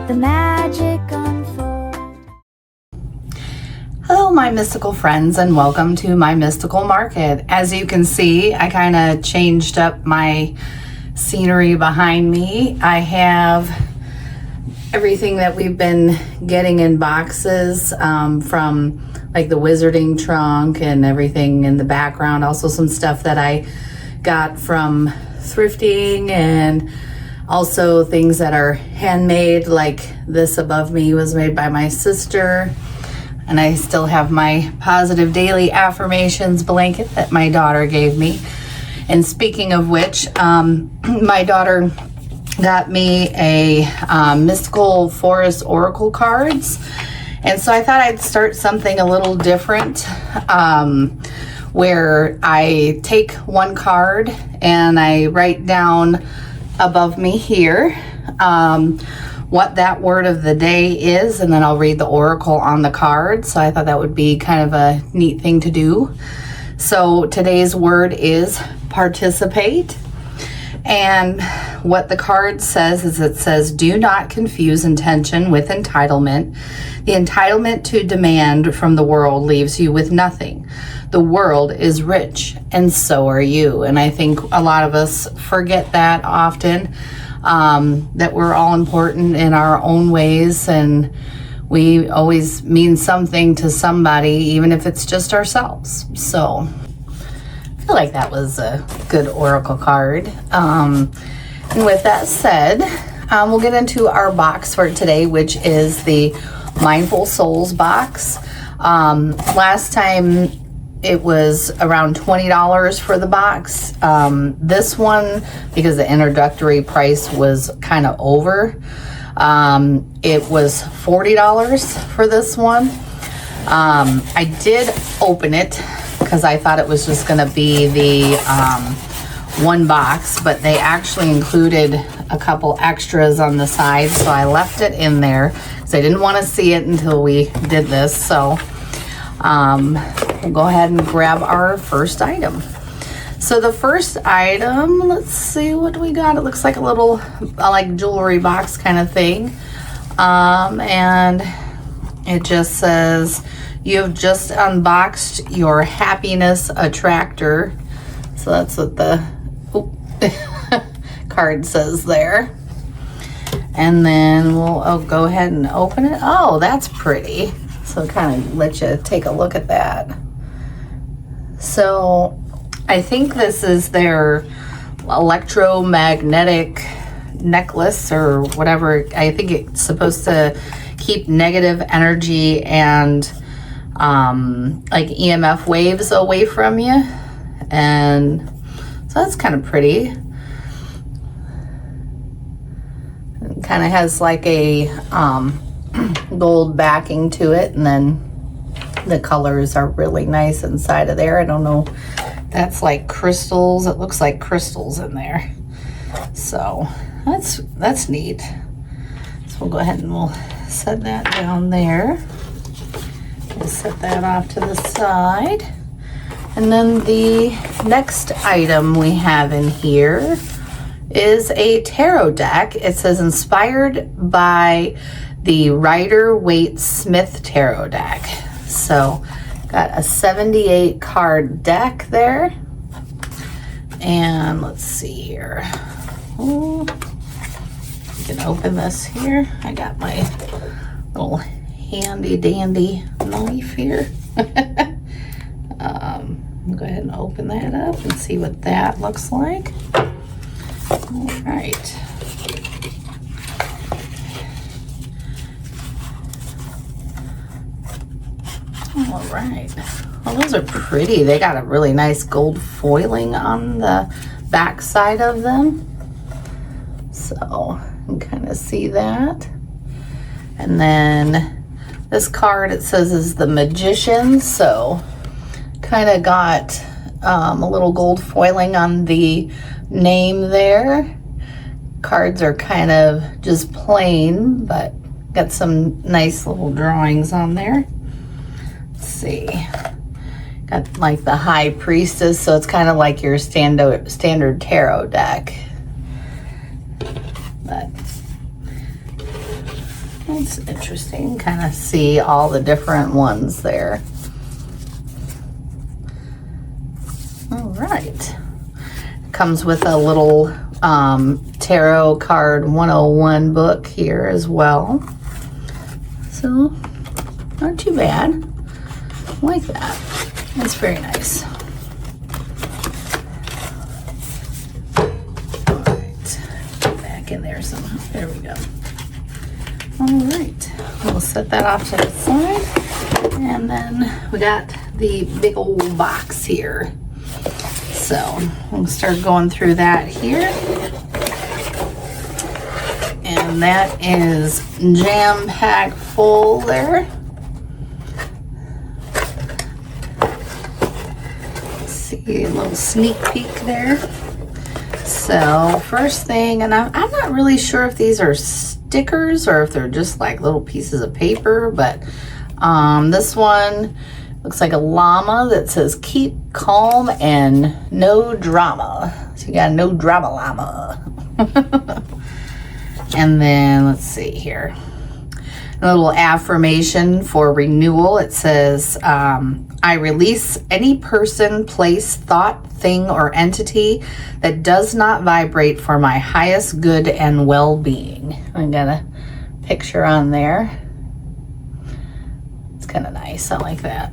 the magic unfold. Hello, my mystical friends, and welcome to my mystical market. As you can see, I kind of changed up my scenery behind me. I have everything that we've been getting in boxes from like the wizarding trunk and everything in the background. Also some stuff that I got from thrifting, and also things that are handmade, like this above me was made by my sister. And I still have my positive daily affirmations blanket that my daughter gave me. And speaking of which, my daughter got me a mystical forest oracle cards. And so I thought I'd start something a little different, where I take one card and I write down above me here what that word of the day is, and then I'll read the oracle on the card. So I thought that would be kind of a neat thing to do. So today's word is participate. And what the card says is, it says, do not confuse intention with entitlement. The entitlement to demand from the world leaves you with nothing. The world is rich, and so are you. And I think a lot of us forget that often, that we're all important in our own ways, and we always mean something to somebody, even if it's just ourselves. So I feel like that was a good oracle card. And with that said, we'll get into our box for today, which is the Mindful Souls box. Last time it was around $20 for the box. This one, because the introductory price was kind of over, it was $40 for this one. I did open it because I thought it was just going to be the one box, but they actually included a couple extras on the side, so I left it in there because I didn't want to see it until we did this. So we'll go ahead and grab our first item. So the first item, let's see what we got. It looks like a little like jewelry box kind of thing, and it just says, you have just unboxed your happiness attractor. So that's what the card says there. And then we'll go ahead and open it. Oh, that's pretty. So kind of let you take a look at that. So I think this is their electromagnetic necklace or whatever. I think it's supposed to keep negative energy and like EMF waves away from you. And so that's kind of pretty. It kind of has like a gold backing to it, and then the colors are really nice inside of there. I don't know, that's like crystals. It looks like crystals in there. So that's neat. So we'll go ahead and we'll set that down there. We'll set that off to the side. And then the next item we have in here is a tarot deck. It says inspired by the Rider-Waite-Smith tarot deck. So got a 78 card deck there. And let's see here. Oh, you can open this here. I got my little handy dandy knife here. Go ahead and open that up and see what that looks like. All right. All right. Well, those are pretty. They got a really nice gold foiling on the back side of them. So you can kind of see that. And then this card, it says, is the Magician. So kind of got a little gold foiling on the name there. Cards are kind of just plain, but got some nice little drawings on there. Let's see. Got like the High Priestess, so it's kind of like your standard tarot deck. But That's interesting. Kind of see all the different ones there. All right. Comes with a little Tarot Card 101 book here as well. So, not too bad. I like that. That's very nice. All right. Get back in there somehow. There we go. All right. We'll set that off to the side. And then we got the big old box here. So we'll start going through that here. And that is jam-packed full there. Let's see, a little sneak peek there. So first thing, and I'm not really sure if these are stickers or if they're just like little pieces of paper, but this one looks like a llama that says keep calm and no drama. So you got no drama llama. And then let's see here. A little affirmation for renewal. It says, I release any person, place, thought, thing, or entity that does not vibrate for my highest good and well-being. I got a picture on there. It's kind of nice. I like that.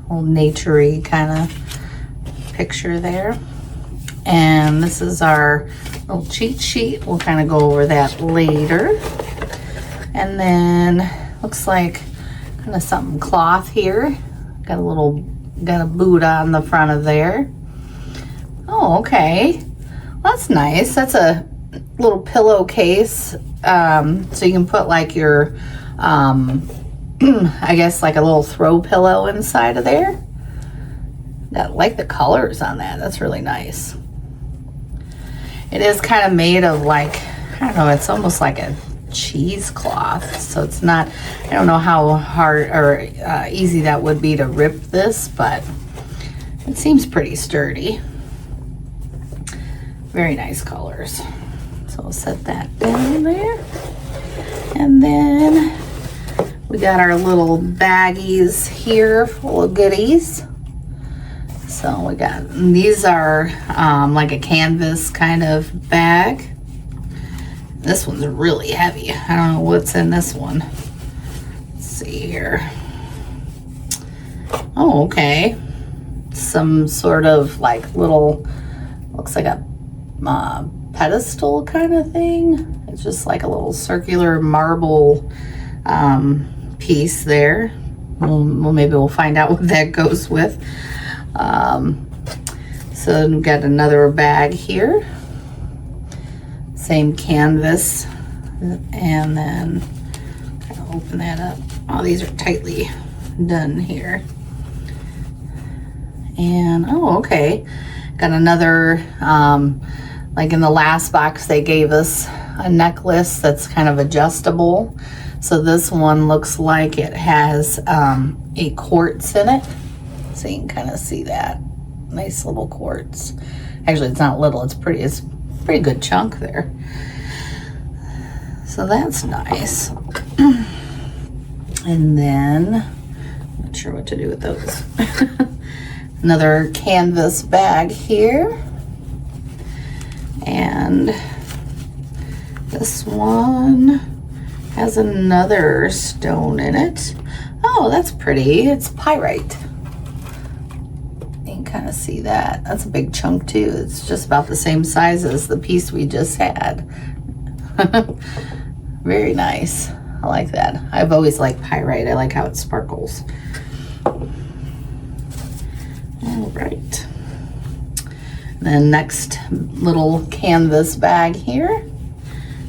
Little naturey kind of picture there. And this is our little cheat sheet. We'll kind of go over that later. And then looks like kind of something cloth here. Got a Buddha on the front of there. Oh, okay. Well, that's nice. That's a little pillowcase. So you can put like your, I guess like a little throw pillow inside of there. I like the colors on that. That's really nice. It is kind of made of like, I don't know, it's almost like a cheesecloth. So it's not, I don't know how hard or easy that would be to rip this, but it seems pretty sturdy. Very nice colors. So we'll set that down there. And then we got our little baggies here full of goodies. So we got, these are like a canvas kind of bag. This one's really heavy. I don't know what's in this one. Let's see here. Oh, okay. Some sort of like little, looks like a pedestal kind of thing. It's just like a little circular marble piece there. Well, maybe we'll find out what that goes with. So we've got another bag here. Same canvas. And then kind of open that up. Oh, these are tightly done here. And, oh, okay. Got another, like in the last box they gave us a necklace that's kind of adjustable. So this one looks like it has a quartz in it. So you can kind of see that. Nice little quartz. Actually, it's not little, it's a pretty good chunk there. So that's nice. And then, not sure what to do with those. Another canvas bag here. And this one has another stone in it. Oh, that's pretty. It's pyrite. You can kind of see that. That's a big chunk too. It's just about the same size as the piece we just had. Very nice. I like that. I've always liked pyrite. I like how it sparkles. All right. Then next little canvas bag here.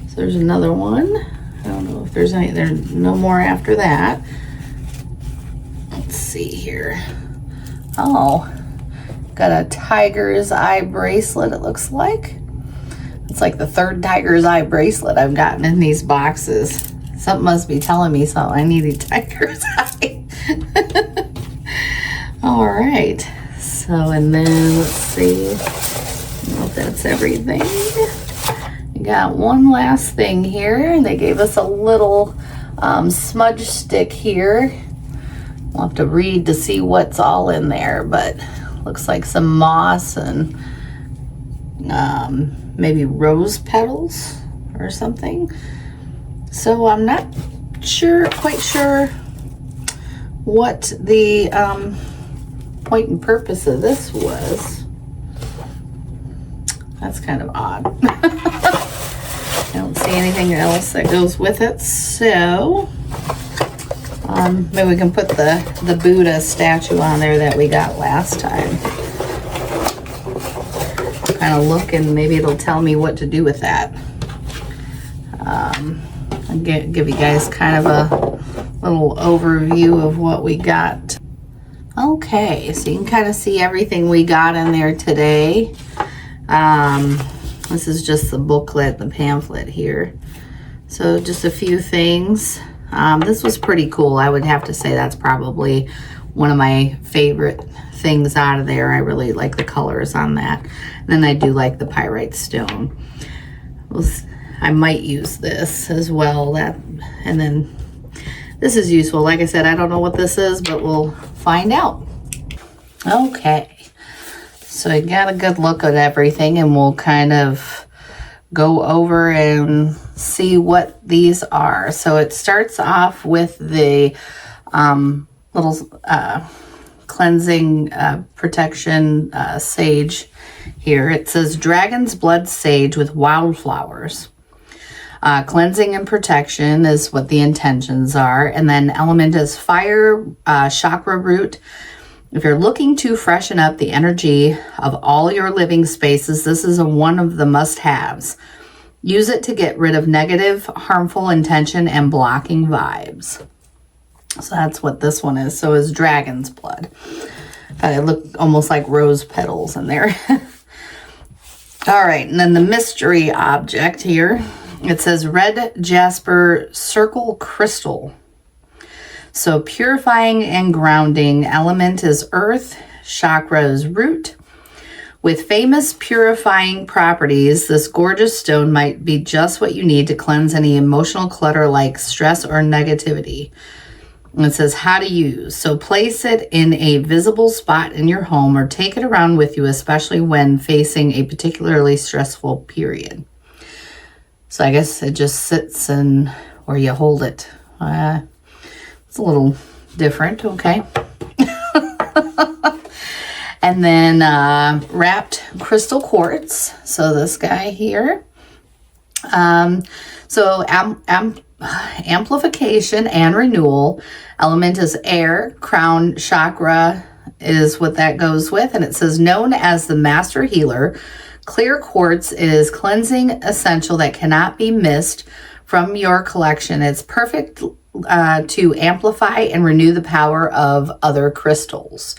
So there's another one. I don't know if there's any, there's no more after that. Let's see here. Oh, got a tiger's eye bracelet, it looks like. It's like the third tiger's eye bracelet I've gotten in these boxes. Something must be telling me something. I need a tiger's eye. All right. So, and then let's see. I don't know if that's everything. We got one last thing here, and they gave us a little smudge stick here. We'll have to read to see what's all in there, but looks like some moss and maybe rose petals or something. So I'm not quite sure what the point and purpose of this was. That's kind of odd. I don't see anything else that goes with it, so maybe we can put the Buddha statue on there that we got last time. Kind of look, and maybe it'll tell me what to do with that. I'll give you guys kind of a little overview of what we got. Okay, so you can kind of see everything we got in there today. This is just the booklet, the pamphlet here. So just a few things. This was pretty cool. I would have to say that's probably one of my favorite things out of there. I really like the colors on that. And then I do like the pyrite stone. I might use this as well. And then this is useful. Like I said, I don't know what this is, but we'll find out. Okay. So I got a good look at everything, and we'll kind of go over and see what these are. So it starts off with the little cleansing protection sage here. It says dragon's blood sage with wildflowers. Cleansing and protection is what the intentions are. And then element is fire, chakra root. If you're looking to freshen up the energy of all your living spaces, this is one of the must-haves. Use it to get rid of negative, harmful intention and blocking vibes. So that's what this one is. So is dragon's blood. It looked almost like rose petals in there. All right, and then the mystery object here. It says red jasper circle crystal. So purifying and grounding, element is earth, chakra is root. With famous purifying properties, this gorgeous stone might be just what you need to cleanse any emotional clutter like stress or negativity. And it says how to use. So place it in a visible spot in your home or take it around with you, especially when facing a particularly stressful period. So I guess it just sits in where you hold it. It's a little different, okay. And then wrapped crystal quartz. So this guy here. So amplification and renewal. Element is air. Crown chakra is what that goes with. And it says known as the master healer. Clear quartz is cleansing essential that cannot be missed from your collection. It's perfect to amplify and renew the power of other crystals.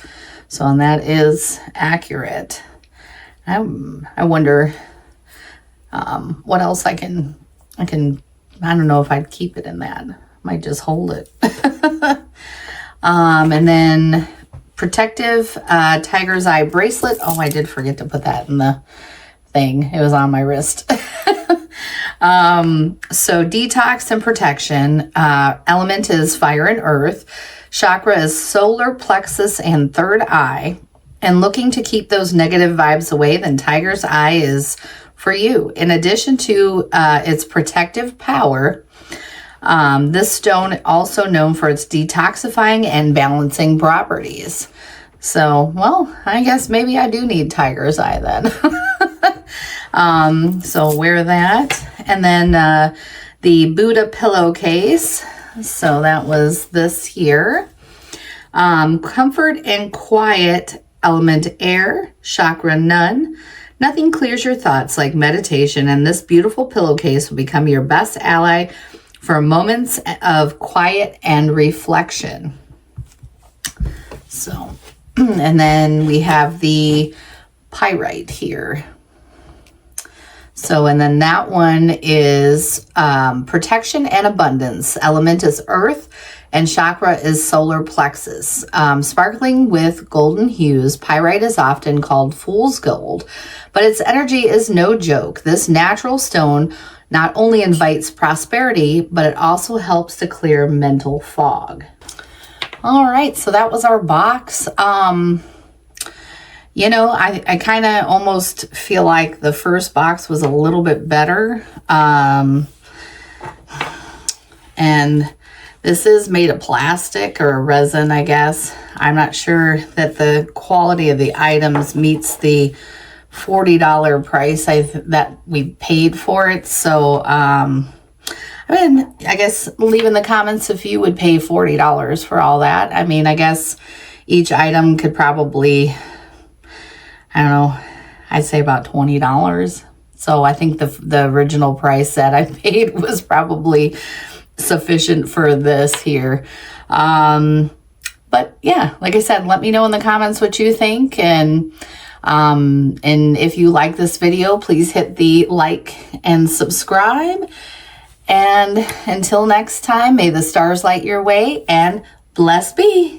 So, and that is accurate. I wonder what else I can, I don't know if I'd keep it in that. Might just hold it. And then protective tiger's eye bracelet. Oh, I did forget to put that in the thing. It was on my wrist. So detox and protection. Element is fire and earth. Chakra is solar plexus and third eye. And looking to keep those negative vibes away, then tiger's eye is for you. In addition to its protective power, this stone also known for its detoxifying and balancing properties. So, well, I guess maybe I do need tiger's eye then. So wear that. And then the Buddha pillowcase. So that was this here. Comfort and quiet, element air, chakra none. Nothing clears your thoughts like meditation, and this beautiful pillowcase will become your best ally for moments of quiet and reflection. So, and then we have the pyrite here. So, and then that one is protection and abundance. Element is earth and chakra is solar plexus. Sparkling with golden hues, pyrite is often called fool's gold, but its energy is no joke. This natural stone not only invites prosperity, but it also helps to clear mental fog. All right, so that was our box. You know, I kind of almost feel like the first box was a little bit better. And this is made of plastic or resin, I guess. I'm not sure that the quality of the items meets the $40 price that we paid for it. So, I mean, I guess leave in the comments if you would pay $40 for all that. I mean, I guess each item could probably, I don't know, I'd say about $20. So I think the original price that I paid was probably sufficient for this here. But yeah, like I said, let me know in the comments what you think. And if you like this video, please hit the like and subscribe. And until next time, may the stars light your way and bless be.